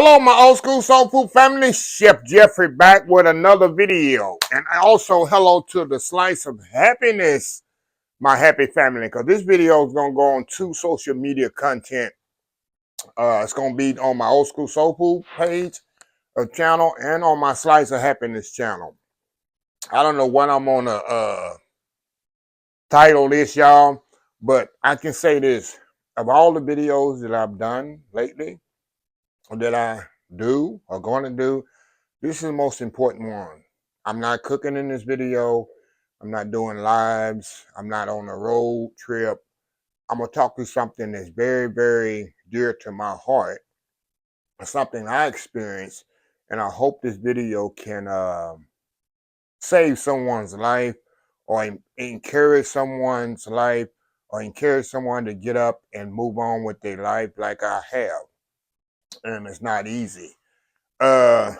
Hello, my old school soul food family. Chef Jeffrey back with another video. And also hello to the Slice of Happiness, my happy family. Because this video is going to go on 2 social media content. It's going to be on my old school soul food page channel and on my Slice of Happiness channel. I don't know what I'm on to title this, y'all. But I can say this. Of all the videos that I've done lately, that I do or going to do, this is the most important one. I'm not cooking in this video. I'm not doing lives. I'm not on a road trip. I'm going to talk to something that's very, very dear to my heart. Something I experienced. And I hope this video can save someone's life or encourage someone's life or encourage someone to get up and move on with their life like I have. And it's not easy.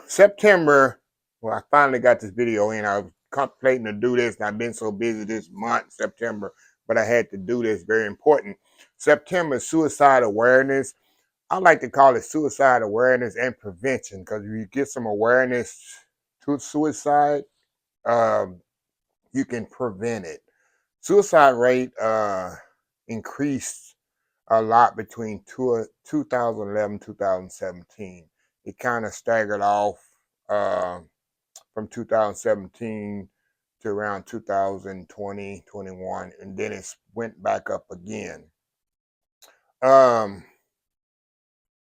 September, well, I finally got this video in. I was contemplating to do this, and I've been so busy this month, September, but I had to do this. Very important. September is suicide awareness. I like to call it suicide awareness and prevention, because if you get some awareness to suicide, you can prevent it. Suicide rate increased a lot between 2011 2017. It kind of staggered off from 2017 to around 2020, 21, and then it went back up again.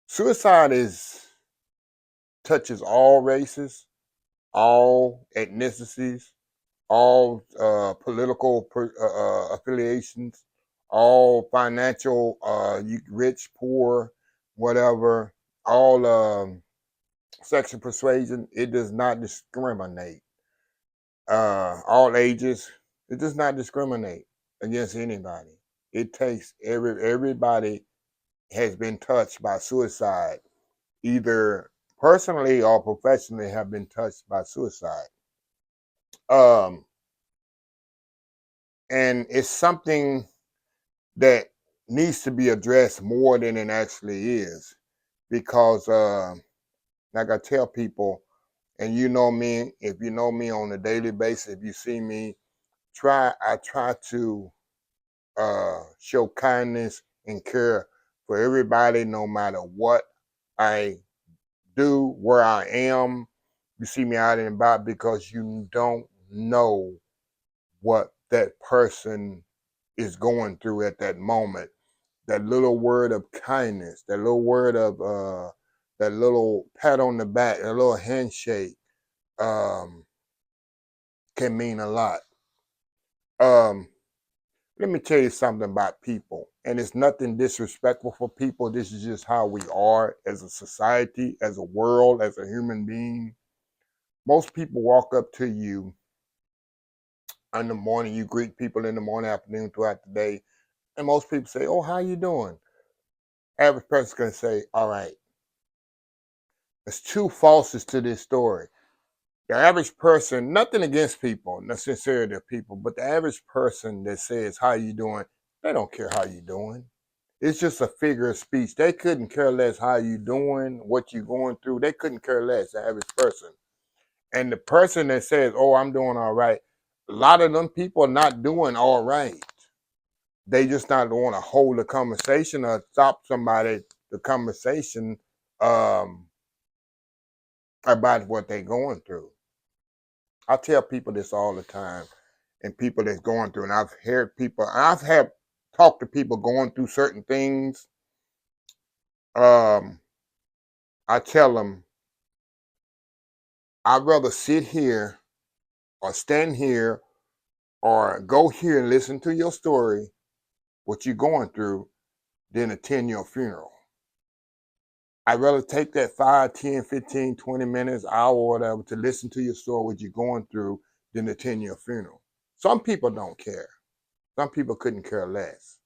Suicide touches all races, all ethnicities, all political affiliations, all financial, rich, poor, whatever, all sexual persuasion. It does not discriminate. All ages. It does not discriminate against anybody. It takes everybody has been touched by suicide, either personally or professionally have been touched by suicide. And it's something that needs to be addressed more than it actually is, because like I tell people, and you know me, if you know me on a daily basis, if you see me, I try to show kindness and care for everybody, no matter what I do, where I am. You see me out and about, because you don't know what that person is going through at that moment. That little word of kindness, that little word of that little pat on the back, a little handshake, can mean a lot. Let me tell you something about people, and it's nothing disrespectful for people. This is just how we are as a society, as a world, as a human being. Most people walk up to you in the morning. You greet people in the morning, afternoon, throughout the day, and most people say, "Oh, how you doing?" Average person's gonna say, "All right." There's 2 falses to this story. The average person, nothing against people, not sincerity of people, but the average person that says, "How you doing?" They don't care how you doing. It's just a figure of speech. They couldn't care less how you doing, what you going through. They couldn't care less, the average person. And the person that says, "Oh, I'm doing all right," a lot of them people are not doing all right. They just not want to hold a conversation or stop somebody, the conversation about what they're going through. I tell people this all the time, and people that's going through, and I've heard people, and talked to people going through certain things. I tell them, I'd rather sit here or stand here or go here and listen to your story, what you're going through, than attend your funeral. I'd rather take that 5, 10, 15, 20 minutes, hour, whatever, to listen to your story, what you're going through, than attend your funeral. Some people don't care. Some people couldn't care less.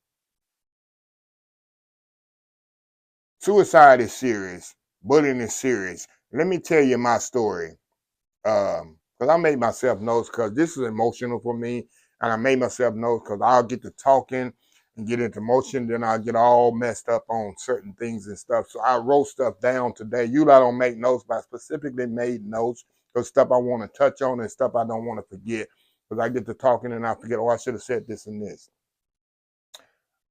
Suicide is serious. Bullying is serious. Let me tell you my story. Because I made myself notes, because this is emotional for me. And I made myself notes because I'll get to talking and get into motion, then I get all messed up on certain things and stuff. So I wrote stuff down today. Usually I don't make notes, but I specifically made notes for stuff I want to touch on and stuff I don't want to forget. Because I get to talking and I forget, oh, I should have said this and this.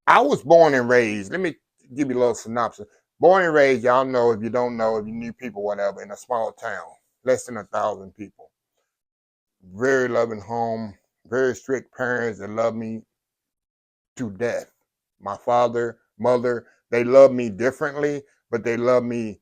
I was born and raised. Let me give you a little synopsis. Born and raised, y'all know, if you don't know, if you knew people, whatever, in a small town, less than 1,000 people. Very loving home, very strict parents that love me to death. My father, mother, they love me differently, but they love me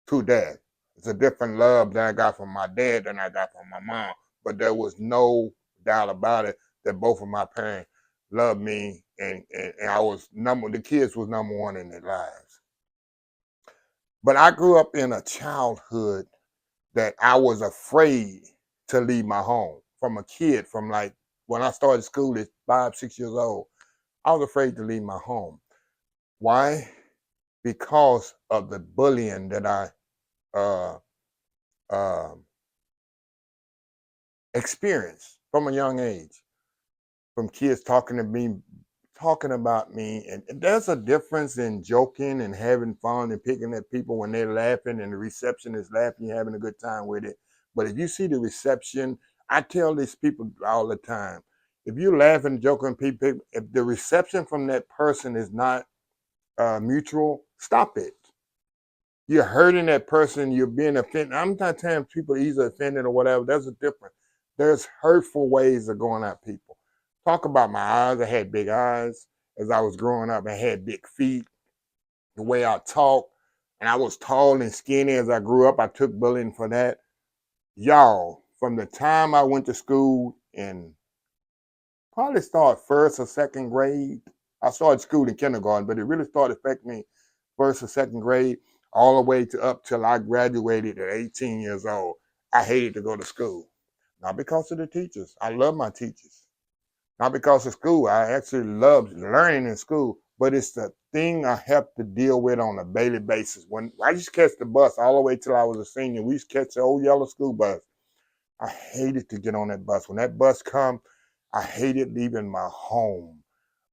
to death. It's a different love that I got from my dad than I got from my mom. But there was no doubt about it that both of my parents loved me, and I was the kids was number one in their lives. But I grew up in a childhood that I was afraid to leave my home. From a kid, from like when I started school at 5, 6 years old, I was afraid to leave my home. Why? Because of the bullying that I uh, uh, experienced from a young age, from kids talking to me, talking about me. And there's a difference in joking and having fun and picking at people when they're laughing and the reception is laughing, you're having a good time with it. But if you see the reception, I tell these people all the time, if you're laughing, joking, people, if the reception from that person is not mutual, stop it. You're hurting that person, you're being offended. I'm not telling people easily offended or whatever. There's a difference. There's hurtful ways of going at people. Talk about my eyes. I had big eyes as I was growing up. I had big feet, the way I talk, and I was tall and skinny as I grew up. I took bullying for that. Y'all, from the time I went to school in probably started first or second grade. I started school in kindergarten, but it really started affecting me first or second grade, all the way to up till I graduated at 18 years old. I hated to go to school. Not because of the teachers. I love my teachers. Not because of school. I actually loved learning in school, but it's the thing I have to deal with on a daily basis. When I used to catch the bus all the way till I was a senior, we used to catch the old yellow school bus. I hated to get on that bus. When that bus come, I hated leaving my home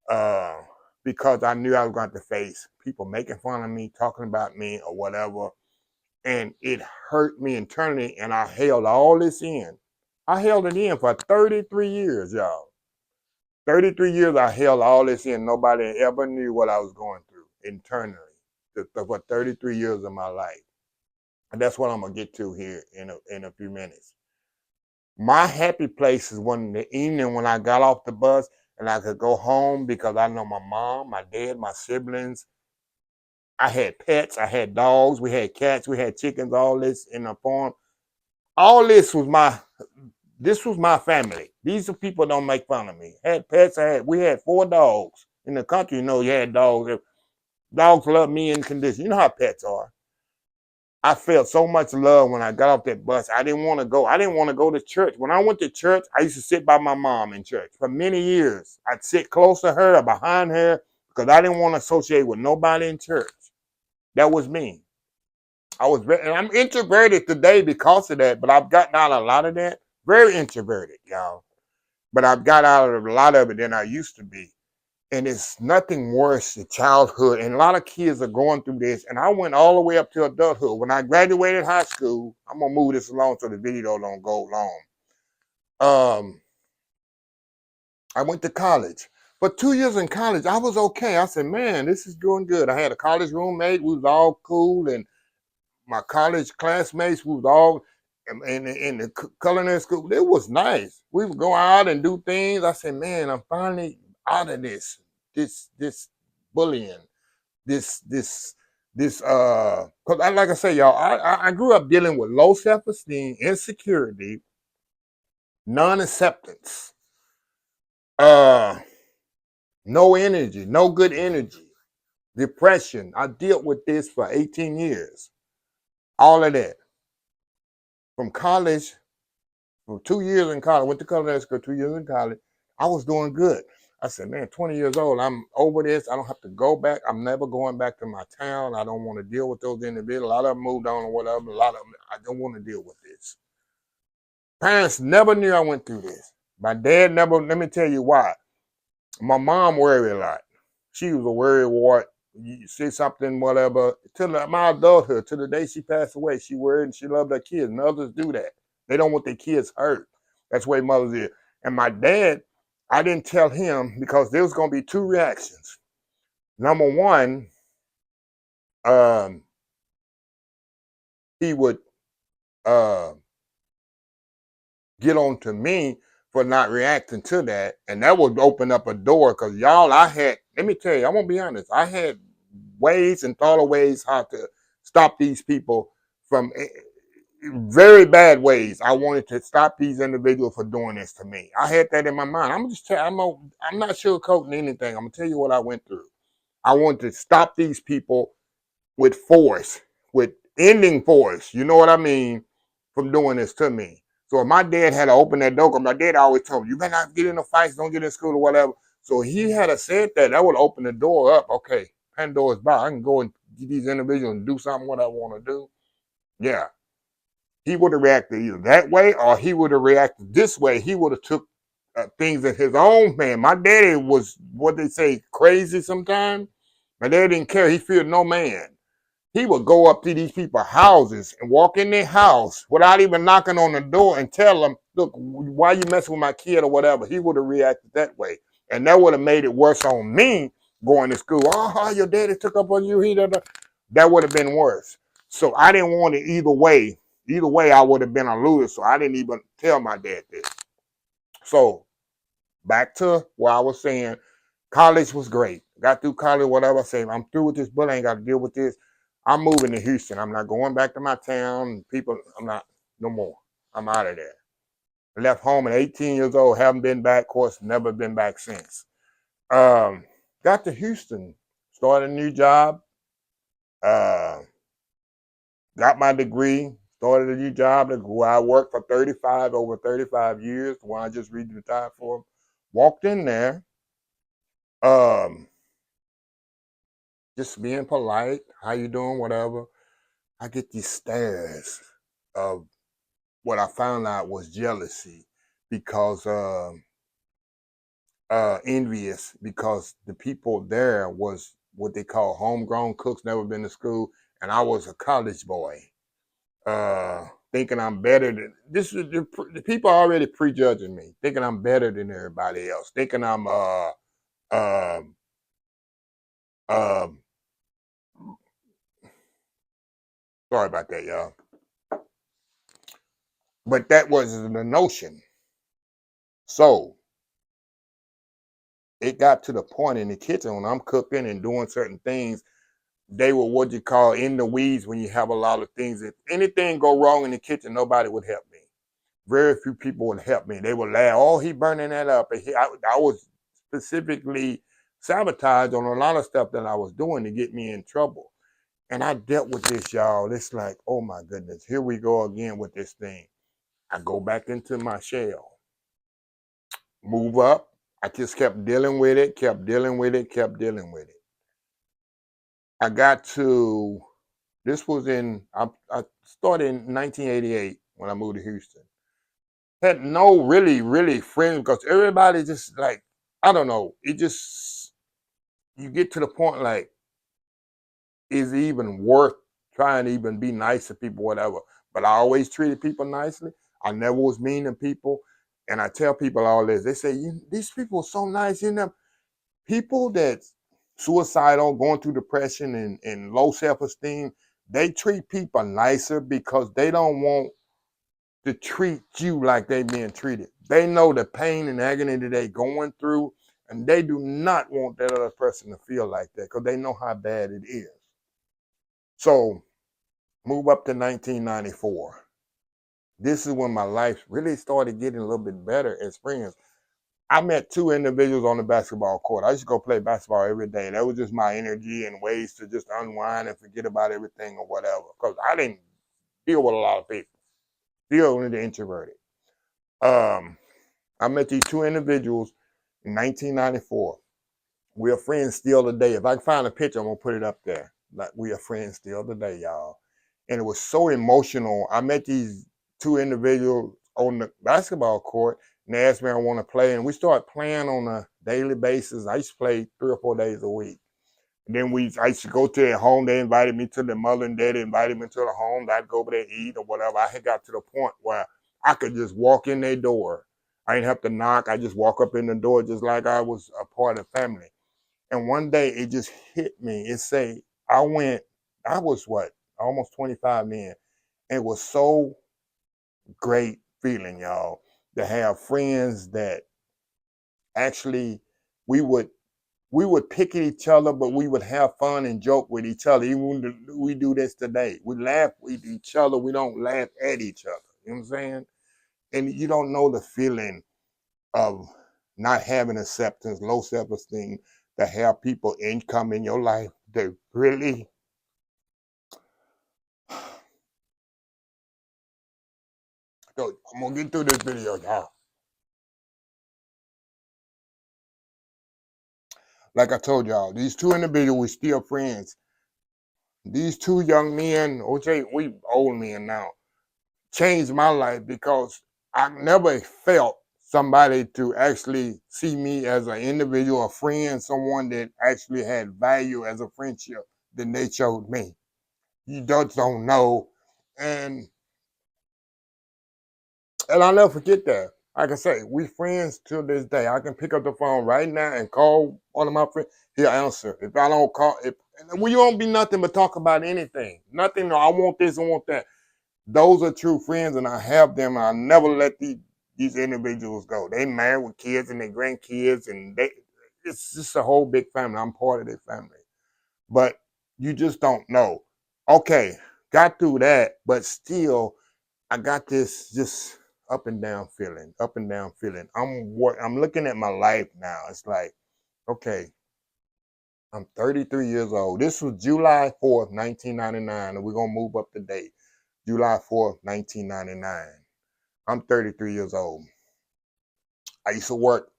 uh, because I knew I was going to face people making fun of me, talking about me, or whatever. And it hurt me internally, and I held all this in. I held it in for 33 years, y'all. 33 years I held all this in. Nobody ever knew what I was going through internally for 33 years of my life. And that's what I'm going to get to here in a few minutes. My happy place is when the evening when I got off the bus and I could go home because I know my mom, my dad, my siblings. I had pets, I had dogs, we had cats, we had chickens, all this in the farm. All this was my family. These are people don't make fun of me. Had pets, we had 4 dogs. In the country, you know, you had dogs. Dogs love me in condition. You know how pets are. I felt so much love when I got off that bus. I didn't want to go. I didn't want to go to church. When I went to church, I used to sit by my mom in church for many years. I'd sit close to her or behind her because I didn't want to associate with nobody in church. That was me. And I'm introverted today because of that, but I've gotten out a lot of that. Very introverted, y'all. But I've got out of a lot of it than I used to be. And it's nothing worse than childhood. And a lot of kids are going through this. And I went all the way up to adulthood. When I graduated high school, I'm going to move this along so the video don't go long. I went to college. For 2 years in college, I was okay. I said, man, this is doing good. I had a college roommate. We was all cool. And my college classmates, we was all in the culinary school. It was nice. We would go out and do things. I said, man, I'm finally out of this bullying, because like I say, y'all, I grew up dealing with low self-esteem, insecurity, non-acceptance, no energy, no good energy, depression. I dealt with this for 18 years. All of that. From college, for 2 years in college, went to culinary school, 2 years in college, I was doing good. I said, man, 20 years old, I'm over this. I don't have to go back. I'm never going back to my town. I don't want to deal with those individuals. A lot of them moved on or whatever. A lot of them, I don't want to deal with this. Parents never knew I went through this. My dad never, let me tell you why. My mom worried a lot. She was a worry wart. You say something, whatever. Till my adulthood, to the day she passed away, she worried and she loved her kids. And others do that. They don't want their kids hurt. That's the way mothers is. And my dad, I didn't tell him because there was going to be two reactions. Number one, he would get on to me for not reacting to that. And that would open up a door because y'all, let me tell you, I'm going to be honest. I had ways and thought of ways how to stop these people from very bad ways. I wanted to stop these individuals from doing this to me. I had that in my mind. I'm not sugarcoating anything. I'm going to tell you what I went through. I wanted to stop these people with force, with ending force. You know what I mean? From doing this to me. So if my dad had to open that door, because my dad always told me, you better not get in the fights, don't get in school or whatever. So he had to said that would open the door up. Okay, Pandora's box. I can go and get these individuals and do something what I want to do. Yeah. He would have reacted either that way or he would have reacted this way. He would have took things in his own man. My daddy was, what they say, crazy sometimes. My dad didn't care. He feared no man. He would go up to these people's houses and walk in their house without even knocking on the door and tell them, look, why you messing with my kid or whatever. He would have reacted that way. And that would have made it worse on me going to school. Oh, your daddy took up on you. That would have been worse. So I didn't want it either way. Either way, I would have been a loser. So I didn't even tell my dad this. So back to what I was saying, college was great. Got through college, whatever. I say, I'm through with this, but I ain't got to deal with this. I'm moving to Houston. I'm not going back to my town. People, I'm not, no more. I'm out of there. I left home at 18 years old. Haven't been back. Of course, never been back since. Got to Houston. Started a new job. Got my degree. Started a new job where I worked for over 35 years. The one I just retired for. Walked in there. Just being polite. How you doing? Whatever. I get these stares of what I found out was jealousy because envious because the people there was what they call homegrown cooks, never been to school, and I was a college boy. Thinking I'm better than this is the people already prejudging me, thinking I'm better than everybody else, thinking I'm um um sorry about that, y'all. But that wasn't the notion. So it got to the point in the kitchen when I'm cooking and doing certain things, they were what you call in the weeds when you have a lot of things. If anything go wrong in the kitchen, nobody would help me. Very few people would help me. They would laugh, oh, he burning that up. And I was specifically sabotaged on a lot of stuff that I was doing to get me in trouble. And I dealt with this, y'all. It's like, oh my goodness, here we go again with this thing. I go back into my shell, move up. I just kept dealing with it, kept dealing with it, kept dealing with it. I got to, this was I started in 1988 when I moved to Houston. Had no really friends because everybody just like, I don't know, it just, you get to the point like, is it even worth trying to even be nice to people, whatever? But I always treated people nicely. I never was mean to people. And I tell people all this. They say, these people are so nice. People that's suicidal, going through depression and low self-esteem, they treat people nicer because they don't want to treat you like they being treated. They know the pain and agony that they going through, and they do not want that other person to feel like that because they know how bad it is. So move up to 1994. This is when my life really started getting a little bit better as friends. I met two individuals on the basketball court. I used to go play basketball every day. That was just my energy and ways to just unwind and forget about everything or whatever. Because I didn't deal with a lot of people. Deal with the introverted. I met these two individuals in 1994. We are friends still today. If I can find a picture, I'm gonna put it up there. Like, we are friends still today, y'all. And it was so emotional. I met these two individuals on the basketball court, and they asked me I want to play, and we started playing on daily basis. I used to play 3 or 4 days a week. And then I used to go to their home. They invited me to the mother and daddy invited me to the home. I'd go over there and eat or whatever. I had got to the point where I could just walk in their door. I didn't have to knock. I just walk up in the door just like I was a part of the family. And one day it just hit me. I was what, almost 25 then. It was so great feeling, y'all, to have friends that actually we would pick at each other, but we would have fun and joke with each other. Even we do this today. We laugh with each other. We don't laugh at each other. You know what I'm saying? And you don't know the feeling of not having acceptance, low self-esteem, to have people come in your life that really so I'm gonna get through this video, y'all. Like I told y'all, these two individuals were still friends. These two young men, OJ, we old men now, changed my life because I never felt somebody to actually see me as an individual, a friend, someone that actually had value as a friendship than they showed me. You just don't know. And I'll never forget that. Like I say, we friends till this day. I can pick up the phone right now and call one of my friends. He'll answer. If I don't call, we won't be nothing but talk about anything. Nothing. No, I want this, I want that. Those are true friends, and I have them. I never let these individuals go. They married with kids and their grandkids, and it's just a whole big family. I'm part of their family. But you just don't know. Okay, got through that, but still I got this just up and down feeling, up and down feeling. I'm looking at my life now. It's like, okay, I'm 33 years old. This was July 4th, 1999, and we're gonna move up the date. July 4th, 1999. I'm 33 years old. I used to work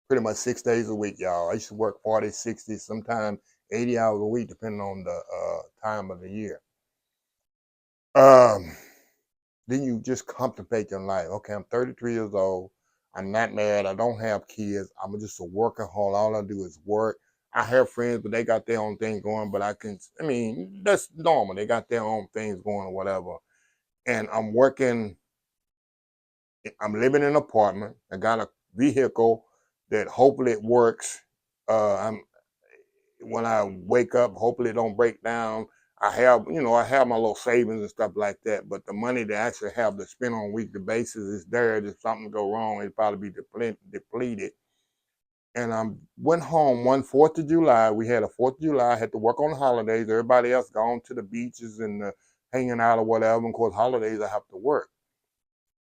pretty much 6 days a week, y'all. I used to work 40, 60, sometimes 80 hours a week, depending on the time of the year. Um, then you just contemplate your life. Okay, I'm 33 years old. I'm not married. I don't have kids. I'm just a workaholic. All I do is work. I have friends, but they got their own thing going. But that's normal. They got their own things going or whatever. And I'm working. I'm living in an apartment. I got a vehicle that hopefully it works. I'm When I wake up, hopefully it don't break down. I have my little savings and stuff like that, but the money to actually have to spend on a weekly basis is there. If something go wrong, it'd probably be depleted. And I went home one 4th of July. We had a 4th of July. I had to work on the holidays. Everybody else gone to the beaches and hanging out or whatever. And of course, holidays I have to work.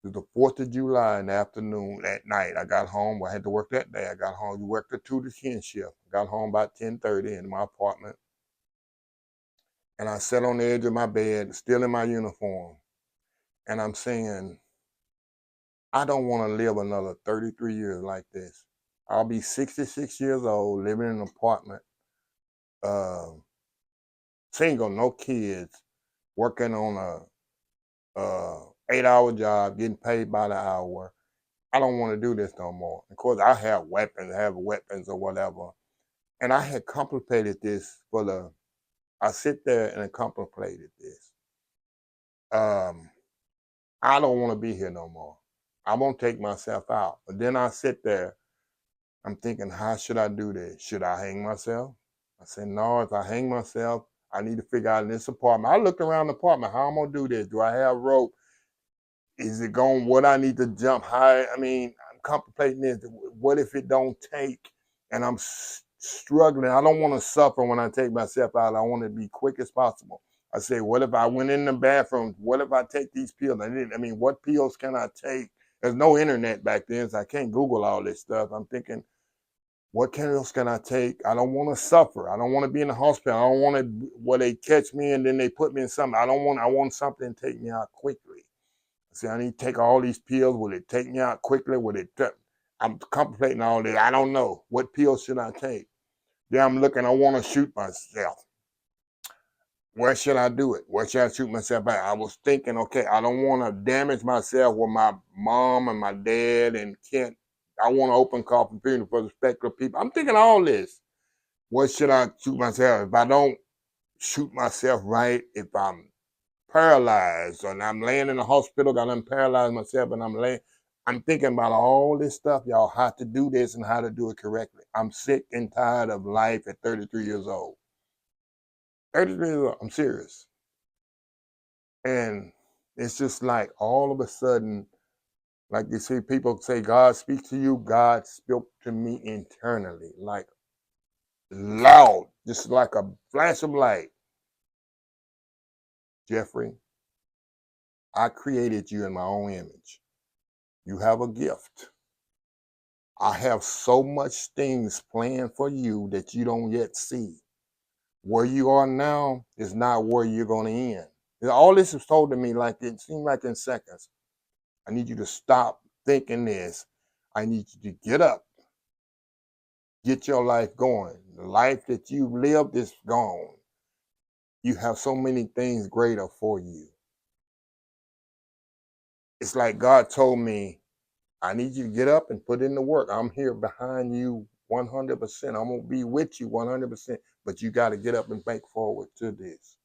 It was the 4th of July in the afternoon, at night. I got home. I had to work that day. I got home. You worked the 2 to 10 shift. Got home about 10:30 in my apartment. And I sat on the edge of my bed, still in my uniform. And I'm saying, I don't want to live another 33 years like this. I'll be 66 years old, living in an apartment, uh, single, no kids, working on a 8-hour job, getting paid by the hour. I don't want to do this no more. Of course, I have weapons or whatever. And I had contemplated this I sit there and I contemplated this. I don't want to be here no more. I won't take myself out. But then I sit there, I'm thinking, how should I do this? Should I hang myself? I said, no, if I hang myself, I need to figure out in this apartment. I looked around the apartment, how I'm gonna do this? Do I have rope? Is it going, what I need to jump high? I'm contemplating this. What if it don't take and I'm struggling? I don't want to suffer when I take myself out. I want to be quick as possible. I say, what if I went in the bathroom? What if I take these pills? What pills can I take? There's no internet back then, so I can't Google all this stuff. I'm thinking, what else can I take? I don't want to suffer. I don't want to be in the hospital. I don't want to where they catch me and then they put me in something. I want something to take me out quickly. I say, I need to take all these pills. Will it take me out quickly? I'm contemplating all this. I don't know. What pills should I take? Then I'm looking, I want to shoot myself. Where should I do it? Where should I shoot myself at? I was thinking, okay, I don't want to damage myself with my mom and my dad and can't. I want to open coffee bean for the respect of people. I'm thinking all this. What should I shoot myself? If I don't shoot myself right, if I'm paralyzed and I'm laying in the hospital, got paralyzed myself and I'm thinking about all this stuff, y'all, how to do this and how to do it correctly. I'm sick and tired of life at 33 years old. 33 years old, I'm serious. And it's just like all of a sudden, like you see people say, God speaks to you. God spoke to me internally, like loud, just like a flash of light. Jeffrey, I created you in my own image. You have a gift. I have so much things planned for you that you don't yet see. Where you are now is not where you're going to end. All this is told to me like it seemed like in seconds. I need you to stop thinking this. I need you to get up, get your life going. The life that you lived is gone. You have so many things greater for you. It's like God told me, I need you to get up and put in the work. I'm here behind you 100%. I'm going to be with you 100%. But you got to get up and make forward to this.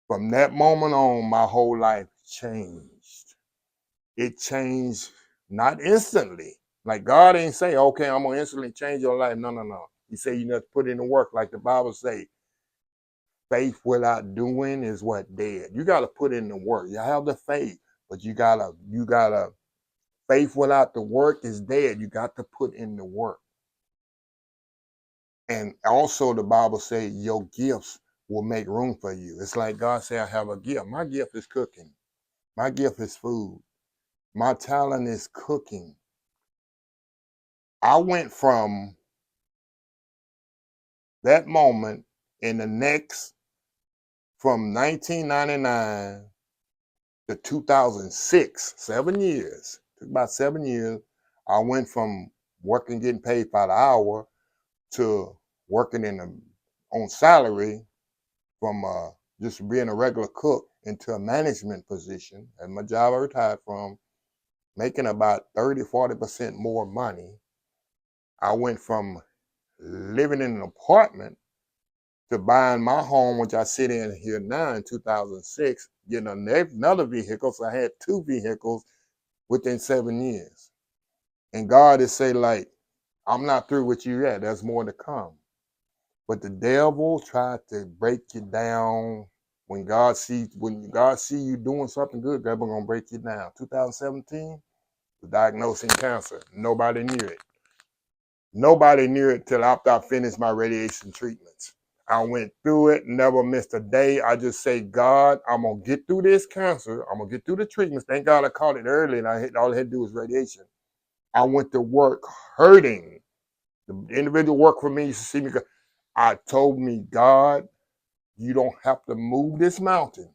From that moment on, my whole life changed. It changed not instantly. Like God ain't say, okay, I'm going to instantly change your life. No, no, no. He said you have to put in the work like the Bible say. Faith without doing is what? Dead. You got to put in the work. You have the faith, but you got to, faith without the work is dead. You got to put in the work. And also the Bible says your gifts will make room for you. It's like God said, I have a gift. My gift is cooking. My gift is food. My talent is cooking. I went from that moment in the next, from 1999 to 2006, 7 years. Took about 7 years. I went from working, getting paid by the hour to working on salary, from just being a regular cook into a management position at my job I retired from, making about 30-40% more money. I went from living in an apartment to buying my home, which I sit in here now in 2006, getting another vehicle. So I had 2 vehicles within 7 years. And God is saying, like, I'm not through with you yet. There's more to come. But the devil tried to break you down. When God see you doing something good, God gonna break you down. 2017, was diagnosing cancer. Nobody knew it. Nobody knew it till after I finished my radiation treatments. I went through it, never missed a day. I just say, God, I'm gonna get through this cancer. I'm gonna get through the treatments. Thank God I caught it early, and all I had to do was radiation. I went to work hurting. The individual worked for me. Used to see me. I told me, God, you don't have to move this mountain.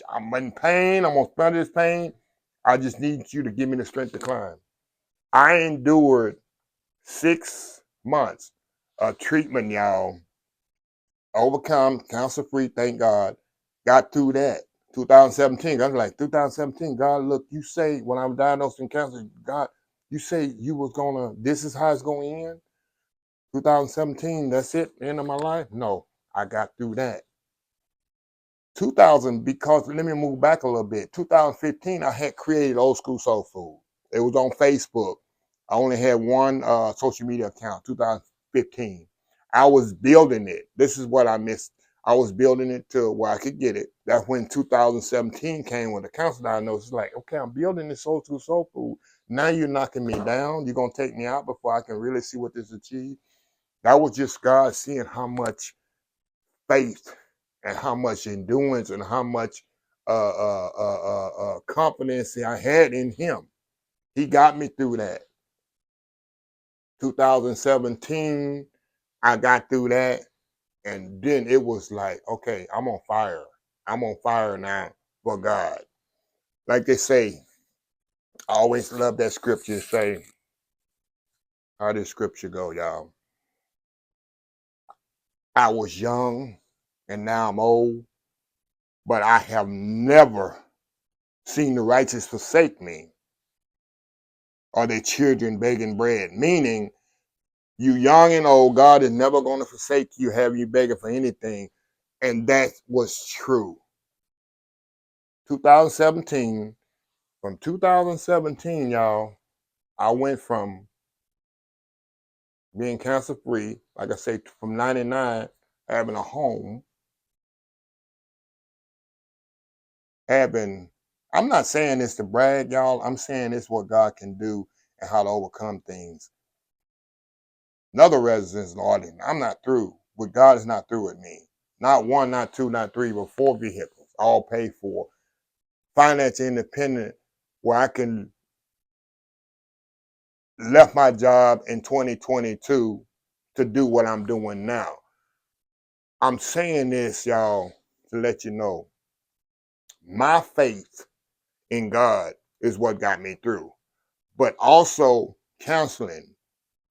I'm in pain. I'm gonna spend this pain. I just need you to give me the strength to climb. I endured 6 months of treatment, y'all. Overcome, cancer free, thank God. Got through that. 2017, I was like, 2017, God, look, you say when I was diagnosed in cancer, God, you say you was this is how it's gonna end? 2017, that's it, end of my life? No, I got through that. 2000, because let me move back a little bit. 2015, I had created Old School Soul Food. It was on Facebook. I only had one social media account, 2015. I was building it. This is what I missed. I was building it to where I could get it. That's when 2017 came with the cancer diagnosis. Like, okay, I'm building this Old School Soul Food. Now you're knocking me down. You're going to take me out before I can really see what this achieves. That was just God seeing how much faith and how much endurance and how much confidence I had in him. He got me through that. 2017, I got through that. And then it was like, okay, I'm on fire. I'm on fire now for God. Like they say, I always love that scripture say, how does scripture go, y'all? I was young and now I'm old, but I have never seen the righteous forsake me, or their children begging bread. Meaning, you young and old, God is never going to forsake you, have you begging for anything. And that was true. 2017, from 2017, y'all, I went from being cancer free, like I say, from 99, having a home, I'm not saying this to brag, y'all. I'm saying this what God can do and how to overcome things. Another residence, Lord, I'm not through. But God is not through with me. Not one, not two, not three, but 4 vehicles, all paid for. Finance independent, where I can left my job in 2022 to do what I'm doing now. I'm saying this, y'all, to let you know, my faith in God is what got me through. But also counseling.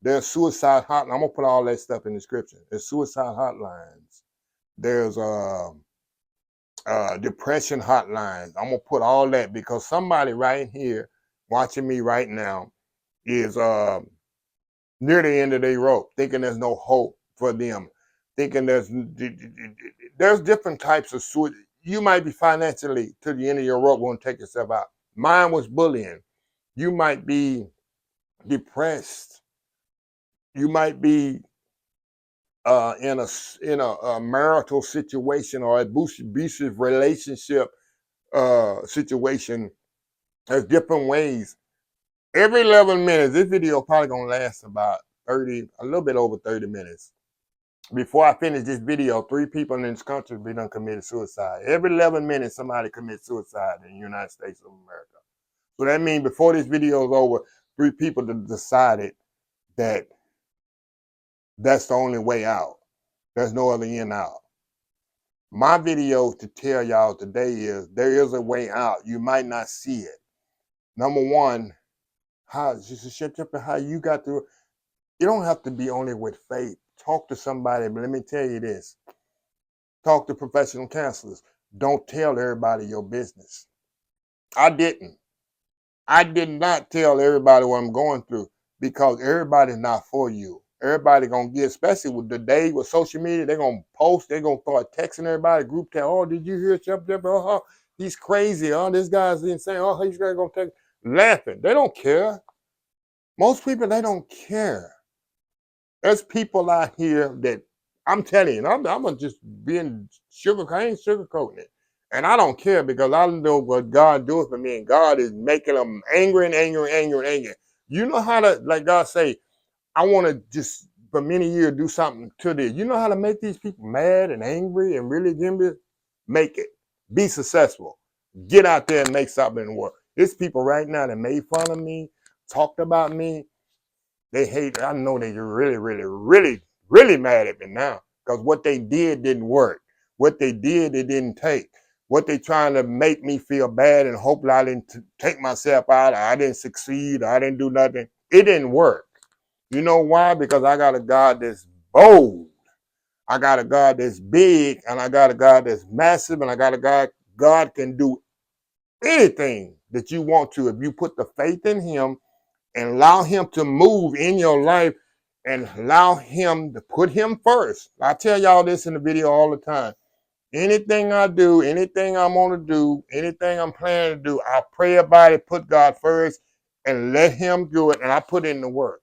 There's suicide hotline. I'm gonna put all that stuff in the description. There's suicide hotlines. There's depression hotlines. I'm gonna put all that because somebody right here watching me right now is near the end of their rope, thinking there's no hope for them, thinking there's different types of suicide. You might be financially to the end of your rope, won't take yourself out. Mine was bullying. You might be depressed. You might be in a marital situation or abusive relationship situation. There's different ways. Every 11 minutes, this video probably gonna last about 30, a little bit over 30 minutes. Before I finish this video, 3 people in this country be done committed suicide. Every 11 minutes, somebody commits suicide in the United States of America. So that means before this video is over, 3 people decided that that's the only way out. There's no other in out. My video to tell y'all today is there is a way out. You might not see it. Number one, how you got through. You don't have to be only with faith. Talk to somebody, but let me tell you this. Talk to professional counselors. Don't tell everybody your business. I didn't. I did not tell everybody what I'm going through because everybody's not for you. Everybody gonna get, especially with the day with social media, they're gonna post, they're gonna start texting everybody, group chat. Oh, did you hear Jeff? Oh, he's crazy. Oh, this guy's insane. Oh, he's gonna text, laughing. They don't care. Most people, they don't care. There's people out here that I'm telling you, I'm just being I ain't sugarcoating it. And I don't care because I know what God doing for me, and God is making them angry and angry and angry and angry. You know how to, like God say, I want to just for many years do something to this. You know how to make these people mad and angry and really make it. Be successful. Get out there and make something work. There's people right now that made fun of me, talked about me. They hate. I know they're really mad at me now because what they did didn't work. What they did, it didn't take. What they trying to make me feel bad and hope I didn't take myself out. I didn't succeed. I didn't do nothing. It didn't work. You know why? Because I got a God that's bold. I got a God that's big, and I got a God that's massive, and I got a God can do anything that you want to if you put the faith in Him and allow Him to move in your life and allow Him to put Him first. I tell y'all this in the video all the time. Anything I do, anything I'm going to do, anything I'm planning to do, I pray about it, put God first, and let Him do it, and I put in the work.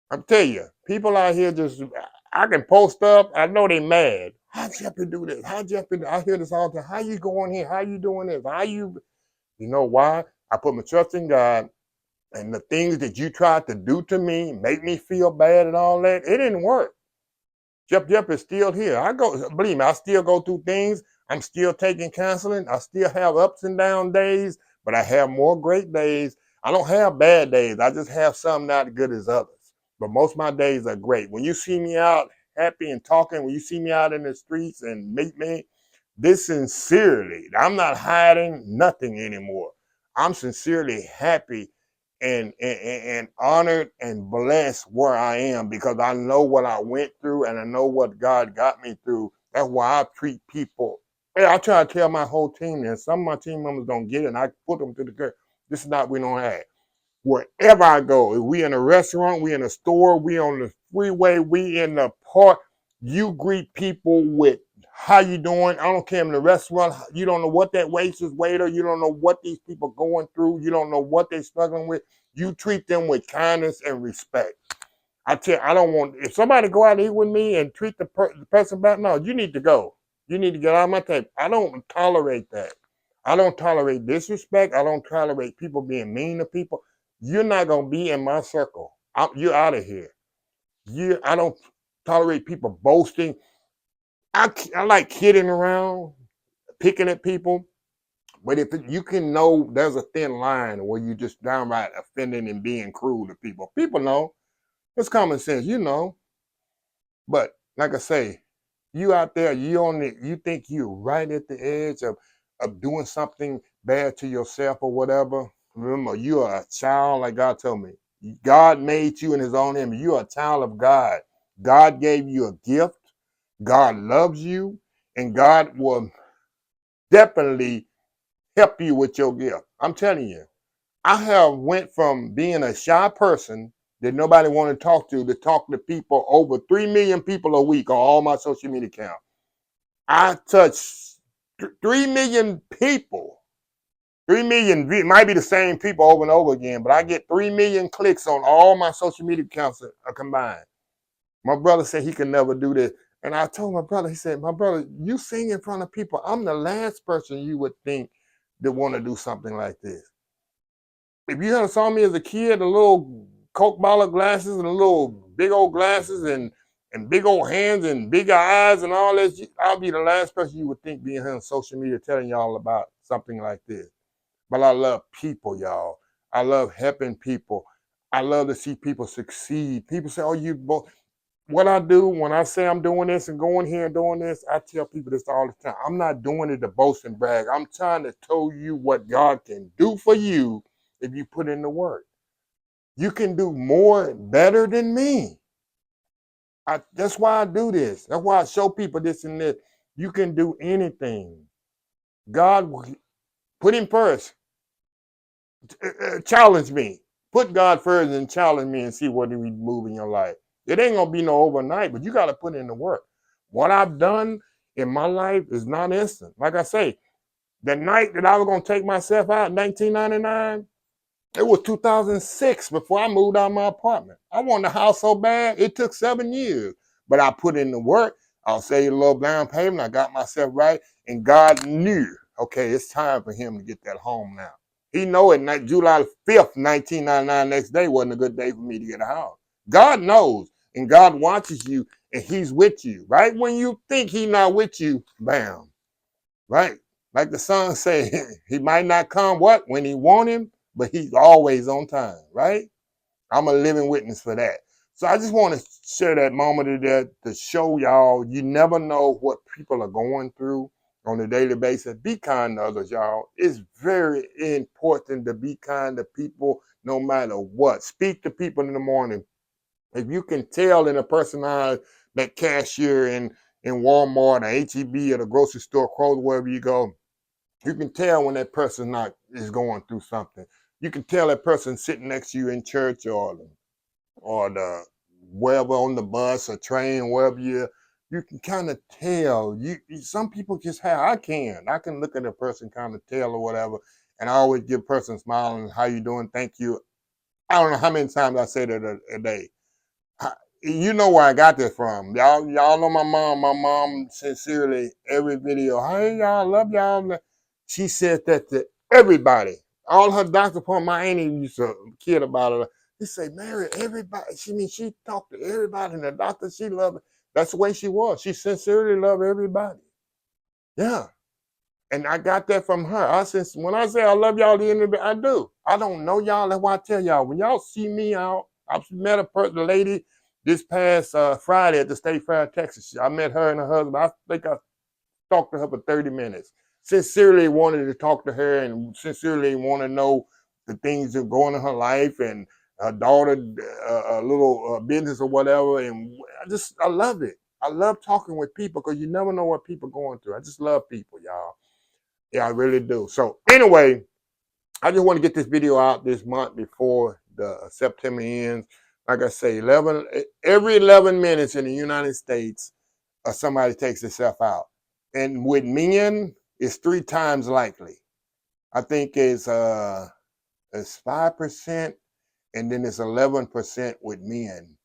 I'm telling you, people out here just, I can post up, I know they mad. How'd Jeff do this? How'd Jeff do? I hear this all the time. How you going here? How you doing this? You know why? I put my trust in God. And the things that you tried to do to me, make me feel bad and all that, it didn't work. Jeff is still here. Believe me, I still go through things. I'm still taking counseling. I still have ups and down days, but I have more great days. I don't have bad days. I just have some not as good as others. But most of my days are great. When you see me out happy and talking, when you see me out in the streets and meet me, this sincerely, I'm not hiding nothing anymore. I'm sincerely happy and honored and blessed where I am because I know what I went through and I know what God got me through. That's why I treat people. Yeah, I try to tell my whole team, and some of my team members don't get it, and I put them to the curb. This is not we don't have. wherever I go. If we in a restaurant, we in a store, we on the freeway, we in the park, you greet people with how you doing. I don't care in the restaurant. You don't know what that waitress, waiter, you don't know what these people going through. You don't know what they're struggling with. You treat them with kindness and respect. I don't want, if somebody go out to eat with me and treat the person bad, no, you need to go. You need to get out of my table. I don't tolerate that. I don't tolerate disrespect. I don't tolerate people being mean to people. You're not going to be in my circle. You're out of here. I don't tolerate people boasting. I like kidding around, picking at people. But if you can know there's a thin line where you just downright offending and being cruel to people. People know. It's common sense, you know. But like I say, you out there, you think you're right at the edge of doing something bad to yourself or whatever. Remember, you are a child, like God told me. God made you in his own image. You are a child of God. God gave you a gift. God loves you, and God will definitely help you with your gift. I'm telling you. I have went from being a shy person that nobody wanted to talk to people, over 3 million people a week on all my social media accounts. I touch 3 million people. 3 million might be the same people over and over again, but I get 3 million clicks on all my social media accounts combined. My brother said he could never do this. And I told my brother, he said, my brother, you sing in front of people. I'm the last person you would think that want to do something like this. If you had saw me as a kid, the little Coke bottle glasses and the little big old glasses and big old hands and big eyes and all this, I'll be the last person you would think being here on social media telling y'all about something like this. But I love people, y'all. I love helping people. I love to see people succeed. People say, oh, you both. What I do when I say I'm doing this and going here and doing this, I tell people this all the time. I'm not doing it to boast and brag. I'm trying to tell you what God can do for you if you put in the work. You can do more better than me. That's why I do this. That's why I show people this and this. You can do anything. God, put him first. Challenge me. Put God first and challenge me and see what he move in your life. It ain't gonna be no overnight, but you got to put in the work. What I've done in my life is not instant. Like I say, the night that I was gonna take myself out in 1999, it was 2006 before I moved out of my apartment. I wanted a house so bad, it took 7 years. But I put in the work. I'll say a little down payment. I got myself right. And God knew, okay, it's time for him to get that home now. He know it, July 5th, 1999, next day wasn't a good day for me to get a house. God knows. And God watches you and he's with you. Right when you think he's not with you, bam. Right? Like the song say, he might not come when he want him, but he's always on time, right? I'm a living witness for that. So I just want to share that moment to show y'all you never know what people are going through on a daily basis. Be kind to others, y'all. It's very important to be kind to people no matter what. Speak to people in the morning. If you can tell in a person that cashier in Walmart or HEB or the grocery store, Kroger, wherever you go, you can tell when that person is going through something. You can tell that person sitting next to you in church or the wherever on the bus or train, wherever you can kind of tell. Some people just have. I can look at a person, kind of tell or whatever, and I always give a person a smile and how you doing, thank you. I don't know how many times I say that a day. You know where I got this from. Y'all know my mom. My mom sincerely, every video, hey y'all, love y'all. She said that to everybody. All her doctor appointments, my auntie used to kid about her. He say, Mary, everybody. She talked to everybody, and the doctor, she loved it. That's the way she was. She sincerely loved everybody. Yeah. And I got that from her. When I say I love y'all, I do. I don't know y'all. That's why I tell y'all. When y'all see me out, I met a lady this past Friday at the State Fair in Texas. I met her and her husband. I think I talked to her for 30 minutes. Sincerely wanted to talk to her and sincerely want to know the things that are going in her life and her daughter, a little business or whatever. And I love it. I love talking with people because you never know what people are going through. I just love people, y'all. Yeah, I really do. So anyway, I just want to get this video out this month before the September ends. Like I say, every 11 minutes in the United States, somebody takes themselves out. And with men, it's 3 times likely. I think it's 5%, and then it's 11% with men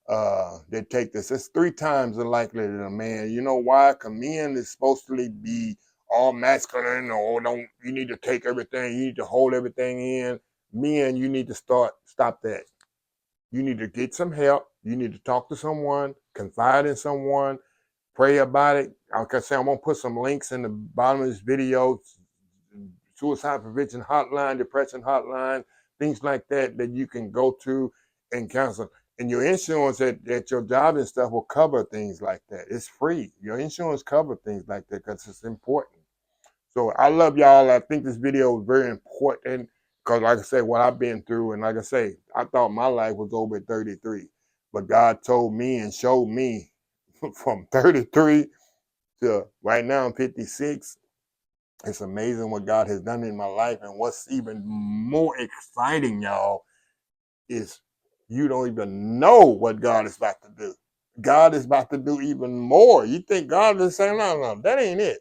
that take this. It's 3 times the likely than a man. You know why? Because men is supposed to be all masculine, or don't, you need to take everything, you need to hold everything in. Men, you need to stop that. You need to get some help. You need to talk to someone, confide in someone, pray about it. Like I say, I'm gonna put some links in the bottom of this video. Suicide prevention hotline, depression hotline, things like that that you can go to and counsel. And your insurance at your job and stuff will cover things like that. It's free. Your insurance covers things like that because it's important. So I love y'all. I think this video is very important because, like I say, what I've been through, and like I say, I thought my life was over at 33, but God told me and showed me from 33 to right now I'm 56. It's amazing what God has done in my life. And what's even more exciting, y'all, is you don't even know what God is about to do. God is about to do even more. You think God is saying, no, that ain't it.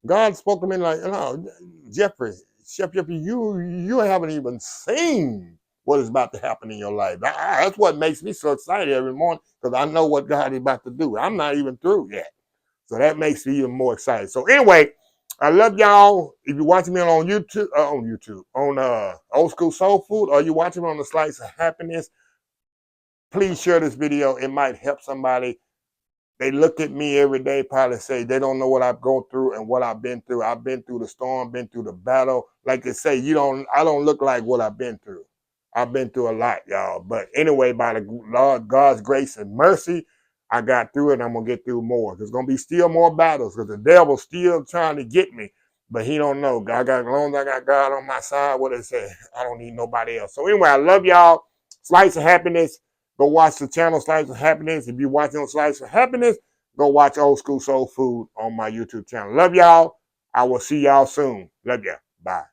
God spoke to me like, no, Jeffrey, Chef Jeffrey, you haven't even seen what is about to happen in your life. That's what makes me so excited every morning, because I know what God is about to do. I'm not even through yet. So that makes me even more excited. So anyway, I love y'all. If you're watching me on YouTube, on Old School Soul Food, or you're watching me on the Slice of Happiness, please share this video. It might help somebody. They look at me every day, probably say they don't know what I've gone through and what I've been through. I've been through the storm, been through the battle. Like they say, I don't look like what I've been through. I've been through a lot, y'all. But anyway, by the Lord, God's grace and mercy, I got through it, and I'm gonna get through more. There's gonna be still more battles because the devil's still trying to get me, but he don't know. As long as I got God on my side, what they say, I don't need nobody else. So anyway, I love y'all. Slice of Happiness. Go watch the channel Slice of Happiness. If you're watching on Slice of Happiness, go watch Old School Soul Food on my YouTube channel. Love y'all. I will see y'all soon. Love ya. Bye.